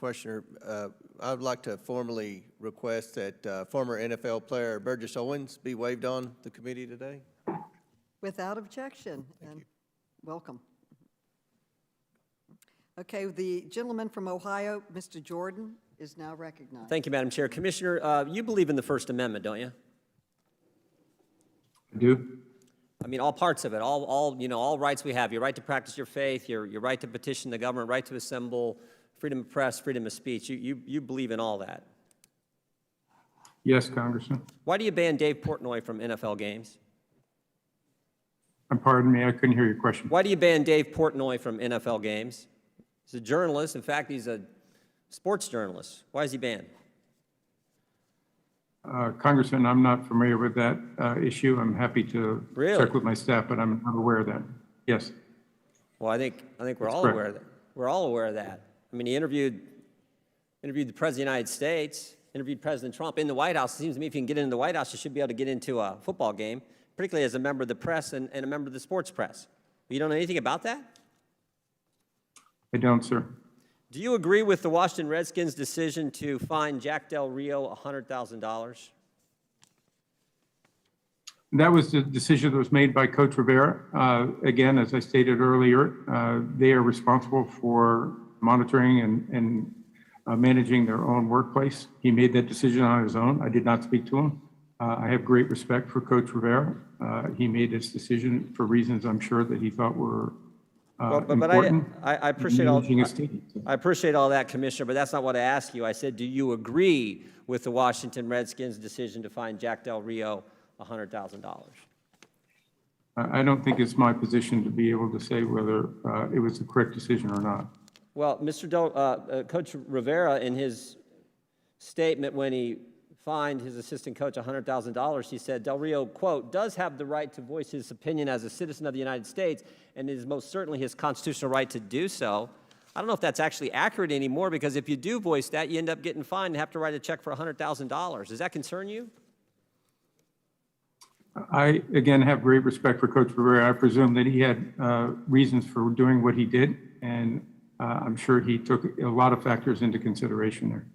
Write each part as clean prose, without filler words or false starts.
Questioner. I would like to formally request that former NFL player Burgess Owens be waived on the committee today. Without objection. Thank you. Welcome. Okay, the gentleman from Ohio, Mr. Jordan, is now recognized. Thank you, Madam Chair. Commissioner, you believe in the First Amendment, don't you? I do. I mean, all parts of it, all rights we have. Your right to practice your faith, your right to petition the government, right to assemble, freedom of press, freedom of speech. You believe in all that. Yes, Congressman. Why do you ban Dave Portnoy from NFL games? Pardon me, I couldn't hear your question. Why do you ban Dave Portnoy from NFL games? He's a journalist. In fact, he's a sports journalist. Why is he banned? Congressman, I'm not familiar with that issue. I'm happy to check with my staff, but I'm not aware of that. Yes. Well, I think we're all aware of that. We're all aware of that. I mean, he interviewed the President of the United States, interviewed President Trump in the White House. It seems to me if you can get into the White House, you should be able to get into a football game, particularly as a member of the press and a member of the sports press. You don't know anything about that? I don't, sir. Do you agree with the Washington Redskins' decision to fine Jack Del Rio $100,000? That was the decision that was made by Coach Rivera. Again, as I stated earlier, they are responsible for monitoring and managing their own workplace. He made that decision on his own. I did not speak to him. I have great respect for Coach Rivera. He made this decision for reasons I'm sure that he thought were important. I appreciate all that, Commissioner, but that's not what I asked you. I said, do you agree with the Washington Redskins' decision to fine Jack Del Rio $100,000? I don't think it's my position to be able to say whether it was the correct decision or not. Well, Coach Rivera, in his statement when he fined his assistant coach $100,000, he said, Del Rio, quote, does have the right to voice his opinion as a citizen of the United States, and it is most certainly his constitutional right to do so. I don't know if that's actually accurate anymore, because if you do voice that, you end up getting fined and have to write a check for $100,000. Does that concern you? I, again, have great respect for Coach Rivera. I presume that he had reasons for doing what he did, and I'm sure he took a lot of factors into consideration there.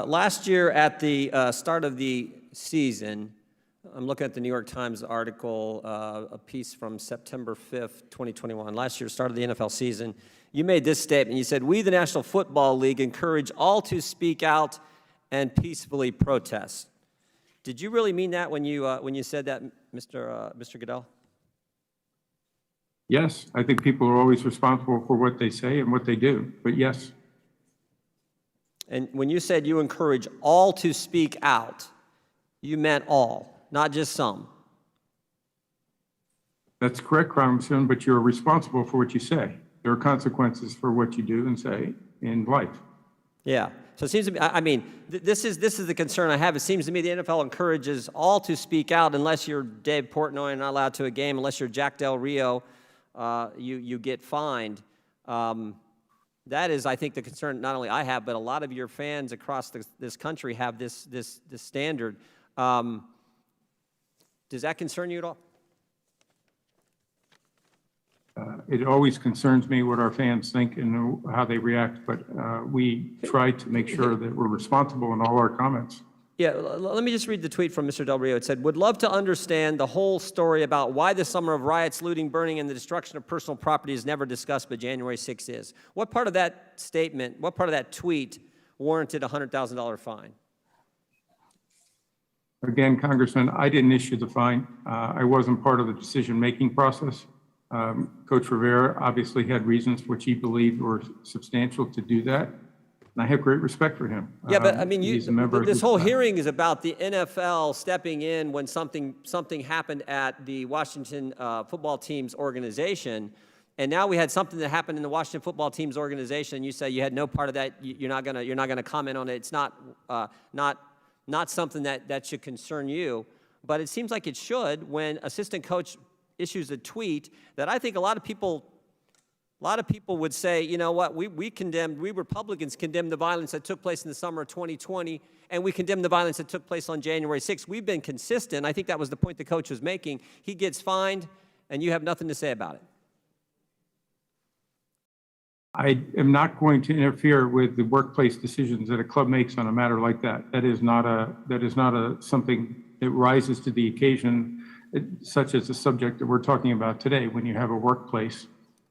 Last year at the start of the season, I'm looking at the New York Times article, a piece from September 5th, 2021. Last year, start of the NFL season, you made this statement. You said, we, the National Football League, encourage all to speak out and peacefully protest. Did you really mean that when you said that, Mr. Goodell? Yes, I think people are always responsible for what they say and what they do, but yes. And when you said you encourage all to speak out, you meant all, not just some. That's correct, Congressman, but you're responsible for what you say. There are consequences for what you do and say in life. Yeah. So it seems to me, I mean, this is the concern I have. It seems to me the NFL encourages all to speak out unless you're Dave Portnoy and not allowed to a game, unless you're Jack Del Rio, you get fined. That is, I think, the concern not only I have, but a lot of your fans across this country have this standard. Does that concern you at all? It always concerns me what our fans think and how they react, but we try to make sure that we're responsible in all our comments. Yeah, let me just read the tweet from Mr. Del Rio. It said, would love to understand the whole story about why the summer of riots, looting, burning, and the destruction of personal property is never discussed, but January 6th is. What part of that statement, what part of that tweet warranted a $100,000 fine? Again, Congressman, I didn't issue the fine. I wasn't part of the decision-making process. Coach Rivera obviously had reasons which he believed were substantial to do that. And I have great respect for him. Yeah, but I mean, this whole hearing is about the NFL stepping in when something happened at the Washington football team's organization, and now we had something that happened in the Washington football team's organization. And you say you had no part of that. You're not gonna comment on it. It's not something that should concern you. But it seems like it should when assistant coach issues a tweet that I think a lot of people would say, you know what, we Republicans condemned the violence that took place in the summer of 2020, and we condemned the violence that took place on January 6th. We've been consistent. I think that was the point the coach was making. He gets fined, and you have nothing to say about it. I am not going to interfere with the workplace decisions that a club makes on a matter like that. That is not something that rises to the occasion, such as the subject that we're talking about today, when you have a workplace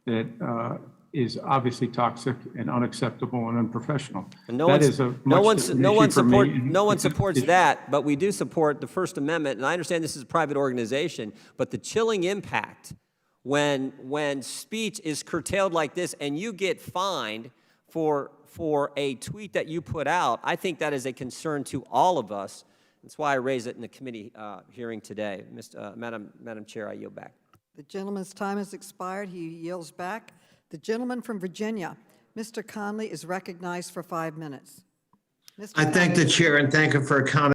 that is obviously toxic and unacceptable and unprofessional. And That is a no much one different issue for me. no one supports that, but we do support the First Amendment. And I understand this is a private organization, but the chilling impact when speech is curtailed like this and you get fined for a tweet that you put out, I think that is a concern to all of us. That's why I raised it in the committee hearing today. Madam Chair, I yield back. The gentleman's time has expired. He yields back. The gentleman from Virginia, Mr. Conley, is recognized for 5 minutes. Mr. I thank Conley. the chair and thank him for a comment.